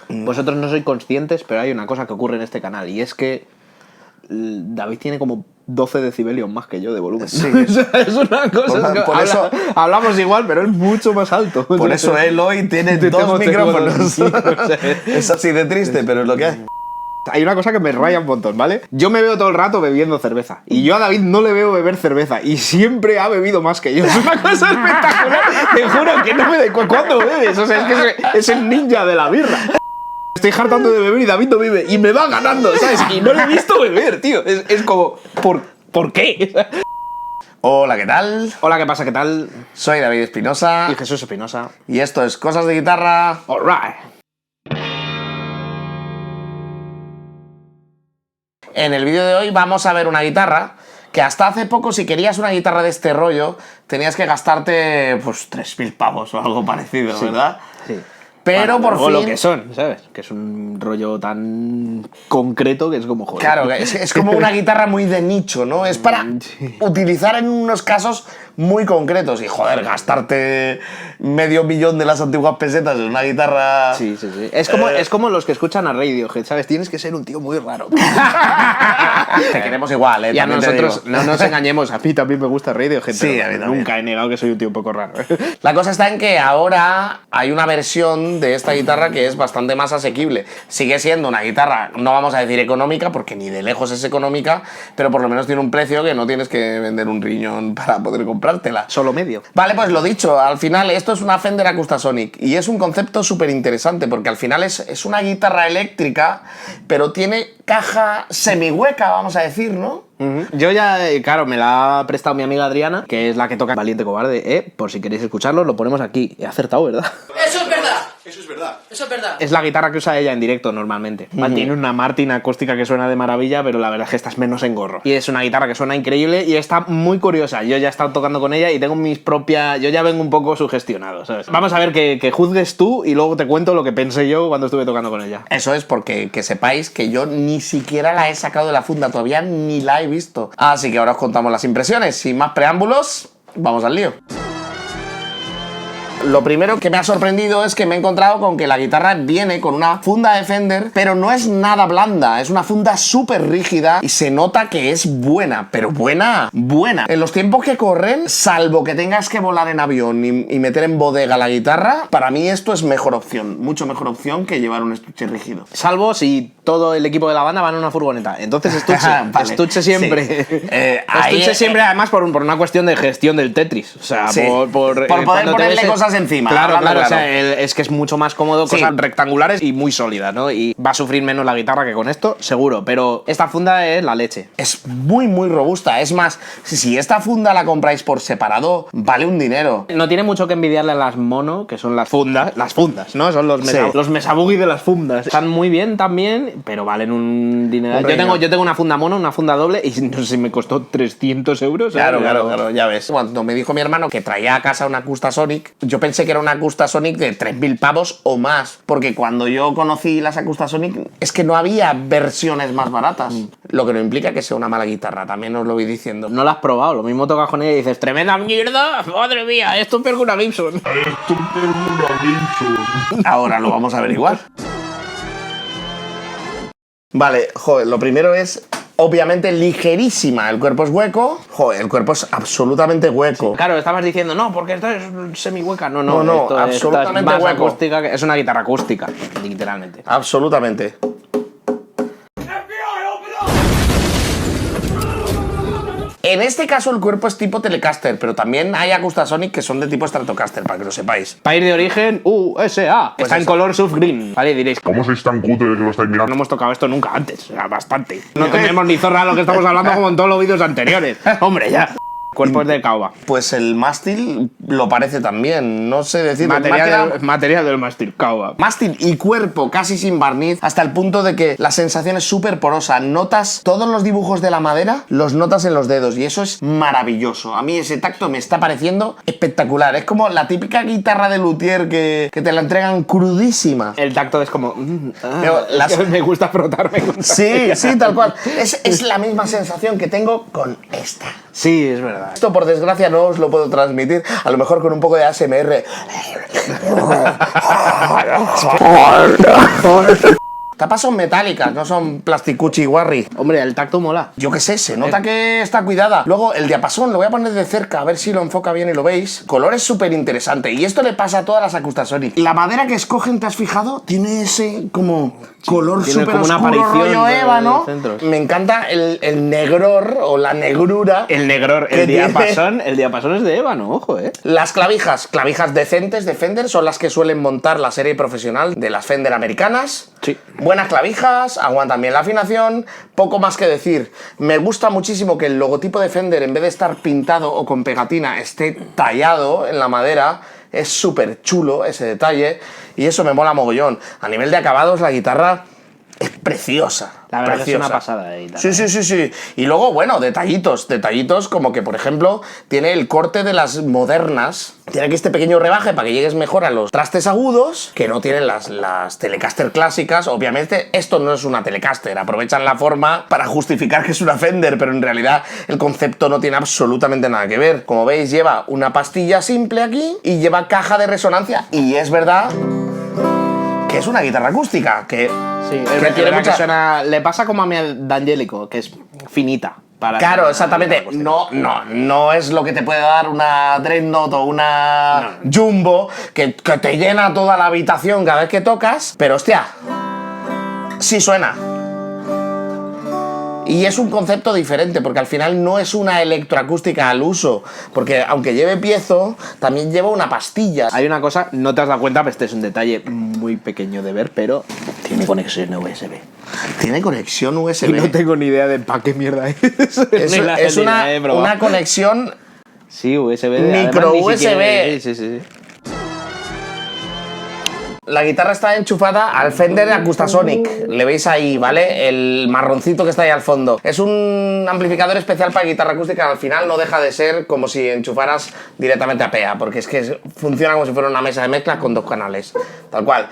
Vosotros no sois conscientes, pero hay una cosa que ocurre en este canal y es que David tiene como 12 decibelios más que yo de volumen. Sí. Es una cosa. Por eso hablamos igual, pero es mucho más alto. Por eso él hoy tiene dos micrófonos. Es así de triste, pero es lo que hay. Hay una cosa que me raya un montón, ¿vale? Yo me veo todo el rato bebiendo cerveza. Y yo a David no le veo beber cerveza. Y siempre ha bebido más que yo. Es una cosa espectacular. Te juro que no me doy cuenta. ¿Cuándo bebes? O sea, es que es el ninja de la birra. Estoy hartando de beber y David no bebe. Y me va ganando, ¿sabes? Y no le he visto beber, tío. Es como... ¿Por qué? Hola, ¿qué tal? Hola, ¿qué pasa? ¿Qué tal? Soy David Espinosa. Y Jesús Espinosa. Y esto es Cosas de Guitarra. All right. En el vídeo de hoy vamos a ver una guitarra que hasta hace poco, si querías una guitarra de este rollo, tenías que gastarte pues 3.000 pavos o algo parecido, Sí, ¿verdad? Sí. Pero por fin... lo que son, ¿sabes? Que es un rollo tan concreto que es como joder. Claro, es como una guitarra muy de nicho, ¿no? Es para utilizar en unos casos muy concretos. Y joder, gastarte $500.000 de las antiguas pesetas en una guitarra... Sí. Es como los que escuchan a Radiohead, ¿sabes? Tienes que ser un tío muy raro. Te queremos igual, ¿eh? Y a También te nosotros, digo. no nos engañemos, a mí también me gusta Radiohead. Sí, pero a mí también. nunca he negado que soy un tío un poco raro. La cosa está en que ahora hay una versión de esta guitarra que es bastante más asequible. Sigue siendo una guitarra, no vamos a decir económica, porque ni de lejos es económica, pero por lo menos tiene un precio que no tienes que vender un riñón para poder comprártela. Solo medio. Vale, pues lo dicho, al final esto es una Fender Acustasonic y es un concepto súper interesante porque al final es una guitarra eléctrica, pero tiene caja semihueca, vamos a decir, ¿no? Yo ya, claro, me la ha prestado mi amiga Adriana, que es la que toca Valiente Cobarde, por si queréis escucharlo, lo ponemos aquí. He acertado, ¿verdad? Eso es verdad. Eso es verdad. Eso es verdad. Es la guitarra que usa ella en directo normalmente. Tiene una Martin acústica que suena de maravilla, pero la verdad es que esta es menos engorro. Y es una guitarra que suena increíble y está muy curiosa. Yo ya he estado tocando con ella y tengo mis propias... Yo ya vengo un poco sugestionado, ¿sabes? Vamos a ver que juzgues tú y luego te cuento lo que pensé yo cuando estuve tocando con ella. Eso es porque que sepáis que yo ni siquiera la he sacado de la funda, todavía ni la he visto. Así que ahora os contamos las impresiones. Sin más preámbulos, vamos al lío. Lo primero que me ha sorprendido es que me he encontrado con que la guitarra viene con una funda de Fender, pero no es nada blanda, es una funda súper rígida y se nota que es buena, pero buena. En los tiempos que corren, salvo que tengas que volar en avión y meter en bodega la guitarra, para mí esto es mejor opción, mucho mejor opción que llevar un estuche rígido. Salvo si todo el equipo de la banda va en una furgoneta. Entonces estuche, Vale. estuche siempre. Sí. Estuche siempre, además, por una cuestión de gestión del Tetris. O sea, Sí. por poder cuando te ponerle ves cosas encima. Claro, hablando o sea, es que es mucho más cómodo, Sí. cosas rectangulares y muy sólidas, ¿no? Y va a sufrir menos la guitarra que con esto, seguro. Pero esta funda es la leche. Es muy robusta. Es más, si esta funda la compráis por separado, vale un dinero. No tiene mucho que envidiarle a las mono, que son las fundas, ¿no? Son los Sí. los mesabugi de las fundas. Están muy bien también, pero valen un dinero. Hombre, Yo tengo una funda mono, una funda doble, y no sé si me costó 300 euros. Claro, ya ves. Cuando me dijo mi hermano que traía a casa una Acustasonic, yo pensé que era una Acustasonic de 3.000 pavos o más, porque cuando yo conocí las Acustasonic es que no había versiones más baratas, lo que no implica que sea una mala guitarra, también os lo voy diciendo. No la has probado, lo mismo tocas con ella y dices, tremenda mierda, madre mía, esto es peor que una Gibson. Ahora lo vamos a averiguar. Vale, joder, lo primero es obviamente ligerísima, el cuerpo es hueco, joder, el cuerpo es absolutamente hueco. Claro, estabas diciendo, no, porque esto es semi-hueca. No, No, esto absolutamente es más hueco. acústica, es una guitarra acústica, literalmente. Absolutamente. En este caso el cuerpo es tipo Telecaster, pero también hay Acustasonic que son de tipo Stratocaster, para que lo sepáis. País de origen, USA. Pues Está en eso. color surf green. Vale, diréis, ¿Cómo sois tan cutre que lo estáis no mirando? hemos tocado esto nunca antes, o sea, bastante. No tenemos ni zorra lo que estamos hablando como en todos los vídeos anteriores. Hombre, ya. Cuerpo es de caoba. Pues el mástil lo parece también, no sé decir. Material del mástil, caoba. Mástil y cuerpo casi sin barniz, hasta el punto de que la sensación es súper porosa. Notas todos los dibujos de la madera, los notas en los dedos y eso es maravilloso. A mí ese tacto me está pareciendo espectacular. Es como la típica guitarra de luthier que te la entregan crudísima. El tacto es como... Pero las- es que me gusta frotarme contra Sí, tal cual. Es la misma sensación que tengo con esta. Sí, es verdad. Esto, por desgracia, no os lo puedo transmitir. A lo mejor con un poco de ASMR. Tapas son metálicas, no son plasticuchi guarri. Hombre, el tacto mola. Yo qué sé, se nota que está cuidada. Luego, el diapasón, lo voy a poner de cerca, a ver si lo enfoca bien y lo veis. Color es súper interesante. Y esto le pasa a todas las Acustasonic. La madera que escogen, ¿te has fijado? Tiene ese como color tiene súper como una oscuro, aparición rollo de ébano. centros. Me encanta el negror o la negrura. El negror, que el tiene. diapasón es de ébano, ojo, Las clavijas decentes de Fender son las que suelen montar la serie profesional de las Fender americanas. Sí. Buenas clavijas, aguantan bien la afinación, poco más que decir. Me gusta muchísimo que el logotipo de Fender, en vez de estar pintado o con pegatina, esté tallado en la madera. Es súper chulo ese detalle y eso me mola mogollón. A nivel de acabados, la guitarra es preciosa. La verdad preciosa. es una pasada de guitarra. Sí. Y luego, bueno, detallitos como que, por ejemplo, tiene el corte de las modernas. Tiene aquí este pequeño rebaje para que llegues mejor a los trastes agudos, que no tienen las Telecaster clásicas. Obviamente, esto no es una Telecaster. Aprovechan la forma para justificar que es una Fender, pero en realidad el concepto no tiene absolutamente nada que ver. Como veis, lleva una pastilla simple aquí y lleva caja de resonancia. Y es verdad que es una guitarra acústica, que Sí, que tiene mucha... le pasa como a mi D'Angelico, que es finita. Claro, exactamente. No es lo que te puede dar una Dreadnought o una Jumbo que te llena toda la habitación cada vez que tocas, pero hostia, sí suena. Y es un concepto diferente, porque al final no es una electroacústica al uso, porque aunque lleve piezo, también lleva una pastilla. Hay una cosa, no te has dado cuenta, pero este es un detalle muy pequeño de ver, pero tiene conexión USB. Tiene conexión USB. Y no tengo ni idea de para qué mierda es. Es una conexión sí, USB. micro además, USB. Sí. La guitarra está enchufada al Fender Acustasonic. Le veis ahí, ¿vale? El marroncito que está ahí al fondo. Es un amplificador especial para guitarra acústica. Al final no deja de ser como si enchufaras directamente a PEA, porque es que funciona como si fuera una mesa de mezcla con 2 canales. Tal cual.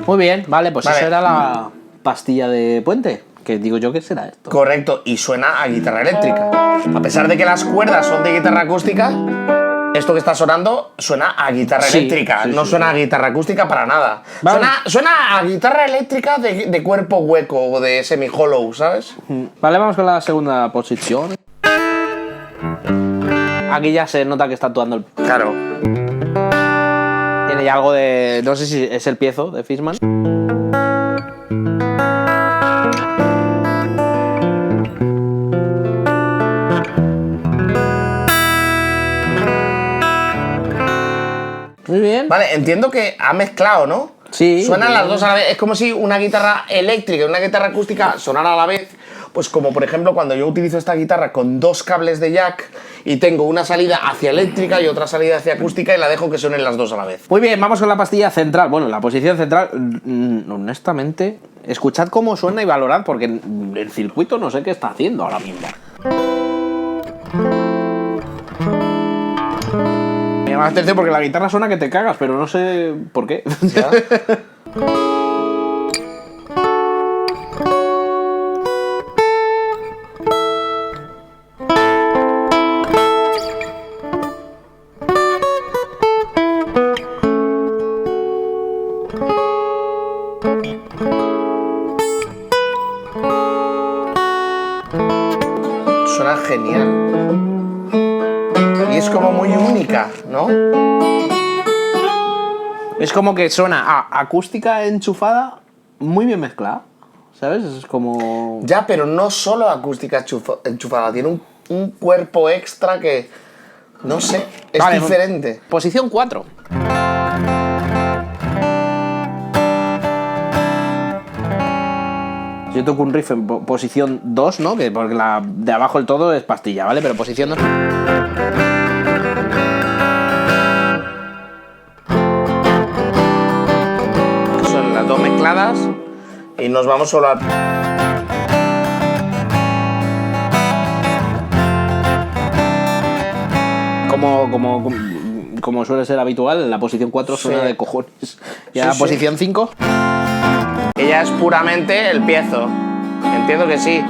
Muy bien, vale, pues Vale. esa era la pastilla de puente. Que digo yo, ¿qué será esto? Correcto, y suena a guitarra eléctrica. A pesar de que las cuerdas son de guitarra acústica, esto que está sonando suena a guitarra Sí, eléctrica, sí, no sí, suena a guitarra acústica para nada. Vale. Suena a guitarra eléctrica de cuerpo hueco o de semi-hollow, ¿sabes? Vale, vamos con la segunda posición. Aquí ya se nota que está actuando el... Claro. Tiene ya algo de... No sé si es el piezo de Fishman. Muy bien. Vale, entiendo que ha mezclado, ¿no? Sí. Suenan las dos a la vez. Es como si una guitarra eléctrica y una guitarra acústica sonara a la vez. Pues como por ejemplo cuando yo utilizo esta guitarra con 2 cables de jack y tengo una salida hacia eléctrica y otra salida hacia acústica y la dejo que suenen las dos a la vez. Muy bien, vamos con la pastilla central. Bueno, la posición central, honestamente, escuchad cómo suena y valorad, porque el circuito no sé qué está haciendo ahora mismo. Me llama la atención porque la guitarra suena que te cagas, pero no sé por qué. ¿Ya? Suena genial. Y es como muy única, ¿no? Es como que suena a acústica enchufada muy bien mezclada, ¿sabes? Es como... Ya, pero no solo acústica enchufada, tiene un cuerpo extra que, no sé, es Vale, diferente. Posición 4. Yo toco un riff en posición 2, ¿no? Que porque la de abajo del todo es pastilla, ¿vale? Pero posición 2... Son las dos mezcladas y nos vamos solo a... como suele ser habitual, en la posición 4 suena de cojones. Y en la posición 5... Ella es puramente el piezo. Entiendo que sí.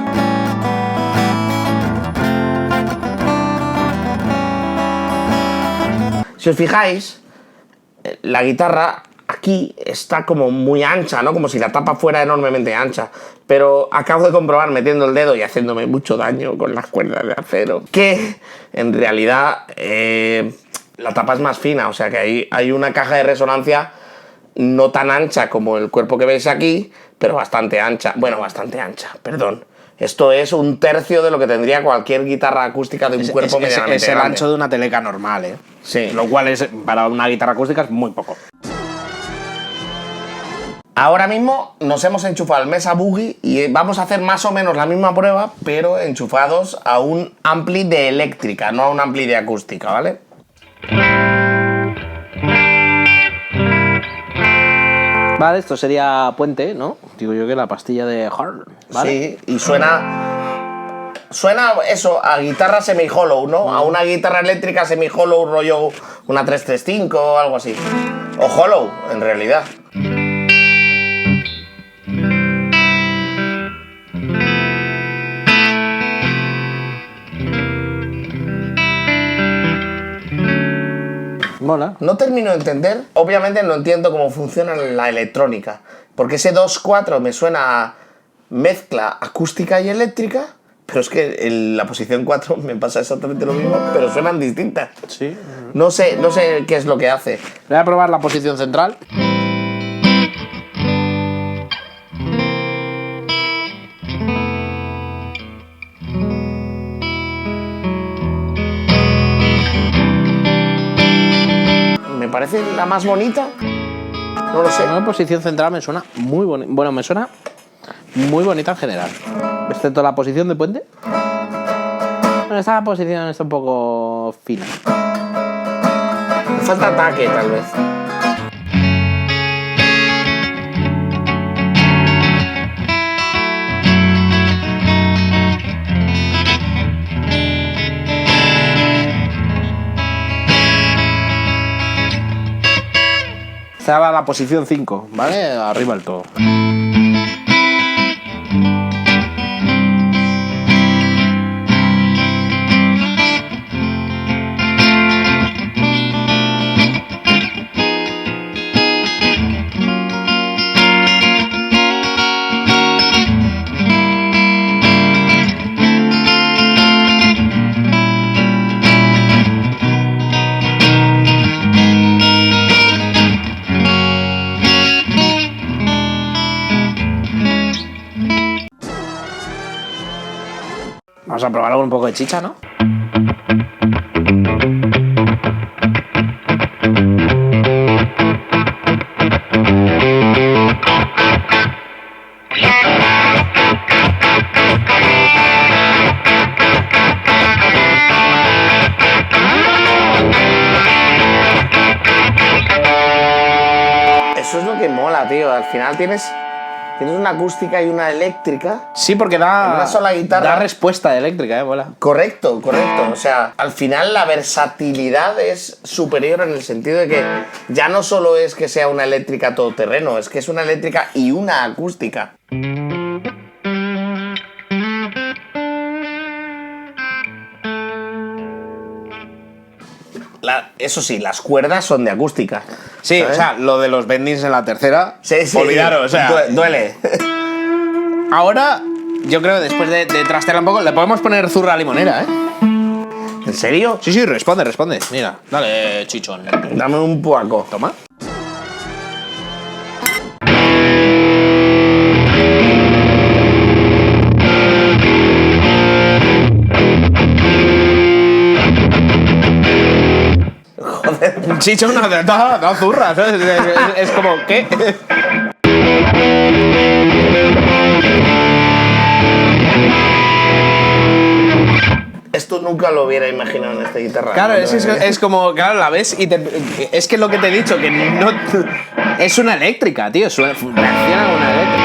Si os fijáis, la guitarra aquí está como muy ancha, ¿no? Como si la tapa fuera enormemente ancha. Pero acabo de comprobar, metiendo el dedo y haciéndome mucho daño con las cuerdas de acero, que en realidad la tapa es más fina. O sea que hay una caja de resonancia no tan ancha como el cuerpo que veis aquí, pero bastante ancha. Bueno, bastante ancha, perdón. Esto es un tercio de lo que tendría cualquier guitarra acústica de un cuerpo medianamente es el grande. ancho de una teleca normal, ¿eh? Sí. Lo cual es, para una guitarra acústica es muy poco. Ahora mismo nos hemos enchufado el Mesa Boogie y vamos a hacer más o menos la misma prueba, pero enchufados a un ampli de eléctrica, no a un ampli de acústica, ¿vale? Vale, esto sería puente, ¿no? Digo yo que la pastilla de Hard, ¿vale? Sí, y suena eso, a guitarra semi-hollow, ¿no? A una guitarra eléctrica semi-hollow, rollo una 335 o algo así. O hollow, en realidad. Mola. No termino de entender, obviamente no entiendo cómo funciona la electrónica, porque ese 2-4 me suena a mezcla acústica y eléctrica, pero es que en la posición 4 me pasa exactamente lo mismo, pero suenan distintas. Sí. No sé qué es lo que hace. Voy a probar la posición central. Me parece la más bonita. No lo sé. La posición central me suena muy bonita. Bueno, me suena muy bonita en general. Excepto la posición de puente. Bueno, esta posición está un poco fina. Me falta ataque, tal vez. Estaba la posición 5, ¿vale? Arriba del todo. Vamos a probar con un poco de chicha, ¿no? Eso es lo que mola, tío. Al final tienes una acústica y una eléctrica. Sí, porque En una sola guitarra. da respuesta eléctrica, mola. Correcto. O sea, al final la versatilidad es superior en el sentido de que ya no solo es que sea una eléctrica todoterreno, es que es una eléctrica y una acústica. Eso sí, las cuerdas son de acústica. Sí, ¿sabes? o sea, lo de los bendings en la tercera. Sí. Olvidaros, o sea. Duele. Ahora, yo creo que después de trastearla un poco, le podemos poner zurra limonera, ¿eh? ¿En serio? Sí, responde. Mira, dale, chichón. Dame un poco. Toma. Joder. Chichón, no zurra, ¿sabes? Es como, ¿qué? Esto nunca lo hubiera imaginado en esta guitarra. Claro, ¿no? es como, claro, la ves y es que lo que te he dicho, que no. Es una eléctrica, tío. Reacciona con una eléctrica.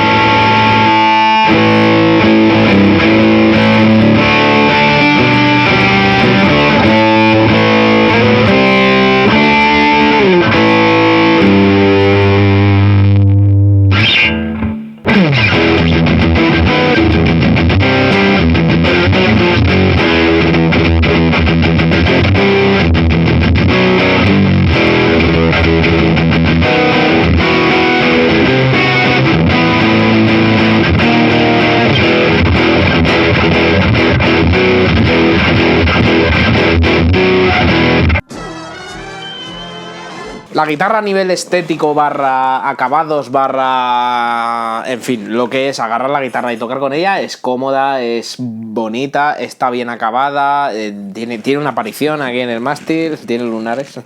La guitarra a nivel estético barra acabados barra... En fin, lo que es agarrar la guitarra y tocar con ella es cómoda, es bonita, está bien acabada, tiene una aparición aquí en el mástil, tiene lunares,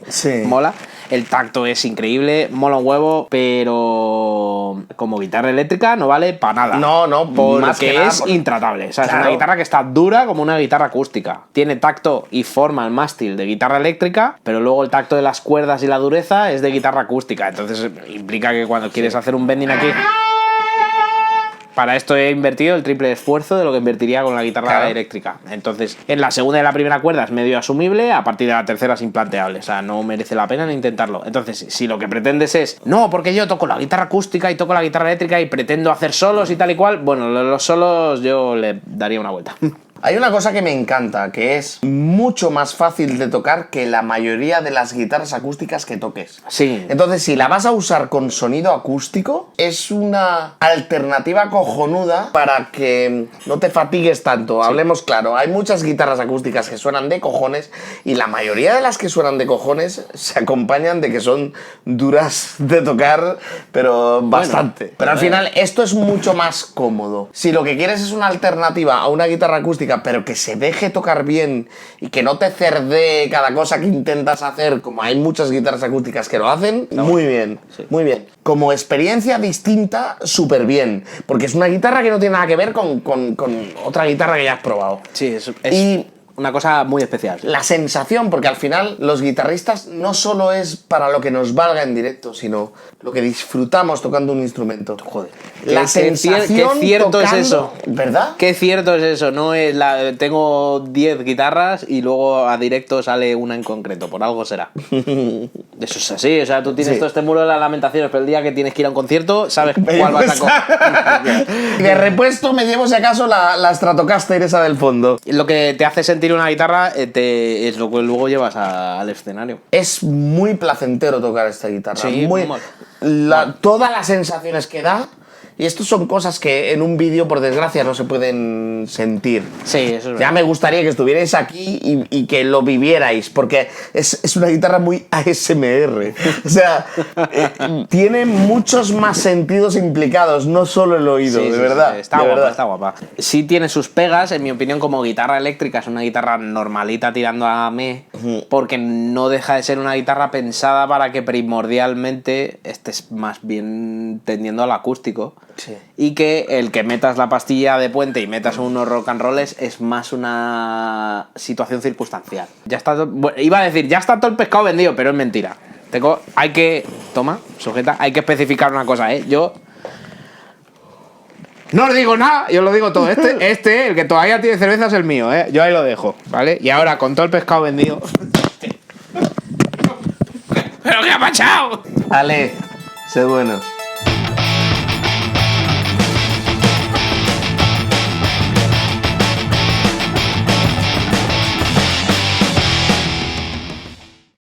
Sí. mola. El tacto es increíble, mola un huevo, pero como guitarra eléctrica no vale para nada. No, porque más que nada es por- intratable. O sea, es Claro. una guitarra que está dura como una guitarra acústica. Tiene tacto y forma el mástil de guitarra eléctrica, pero luego el tacto de las cuerdas y la dureza es de guitarra acústica. Entonces implica que cuando quieres hacer un bending aquí... Para esto he invertido el triple esfuerzo de lo que invertiría con la guitarra Claro. eléctrica. Entonces, en la segunda y la primera cuerda es medio asumible, a partir de la tercera es implanteable. O sea, no merece la pena ni intentarlo. Entonces, si lo que pretendes es, no, porque yo toco la guitarra acústica y toco la guitarra eléctrica y pretendo hacer solos y tal y cual, bueno, los solos yo le daría una vuelta. Hay una cosa que me encanta, que es mucho más fácil de tocar que la mayoría de las guitarras acústicas que toques. Sí. Entonces, si la vas a usar con sonido acústico, es una alternativa cojonuda para que no te fatigues tanto. Hablemos claro, hay muchas guitarras acústicas que suenan de cojones y la mayoría de las que suenan de cojones se acompañan de que son duras de tocar, pero bastante. Pero al final, esto es mucho más cómodo. Si lo que quieres es una alternativa a una guitarra acústica, pero que se deje tocar bien y que no te cerdee cada cosa que intentas hacer, como hay muchas guitarras acústicas que lo hacen, muy bien, muy bien. Como experiencia distinta, súper bien, porque es una guitarra que no tiene nada que ver con otra guitarra que ya has probado. Sí, es Y una cosa muy especial. la sensación, porque al final los guitarristas no solo es para lo que nos valga en directo, sino lo que disfrutamos tocando un instrumento. Joder. La sensación qué cierto tocando, es eso. ¿verdad? Qué cierto es eso, no es tengo 10 guitarras y luego a directo sale una en concreto, por algo será. Eso es así, o sea, tú tienes Sí. todo este muro de las lamentaciones, pero el día que tienes que ir a un concierto, sabes cuál vas a coger. Y de repuesto me llevo si acaso la Stratocaster esa del fondo. Lo que te hace sentir una guitarra es lo que luego llevas al escenario. Es muy placentero tocar esta guitarra. Sí, muy, mola. todas las sensaciones que da. Y esto son cosas que en un vídeo, por desgracia, no se pueden sentir. Sí, eso es Ya verdad. me gustaría que estuvierais aquí y que lo vivierais, porque es una guitarra muy ASMR. O sea, tiene muchos más sentidos implicados, no solo el oído, Sí, de sí, verdad. sí, está de guapa, verdad. está guapa. Sí tiene sus pegas, en mi opinión, como guitarra eléctrica, es una guitarra normalita tirando a me, porque no deja de ser una guitarra pensada para que primordialmente estés más bien tendiendo al acústico. Sí. Y que el que metas la pastilla de puente y metas unos rock and rolls es más una situación circunstancial. Ya está iba a decir, ya está todo el pescado vendido, pero es mentira. Hay que... Toma, sujeta. Hay que especificar una cosa, ¿eh? Yo... No os digo nada, yo lo digo todo. El que todavía tiene cerveza es el mío, ¿eh? Yo ahí lo dejo, ¿vale? Y ahora, con todo el pescado vendido... ¿Pero qué ha pasado? Ale, sed buenos.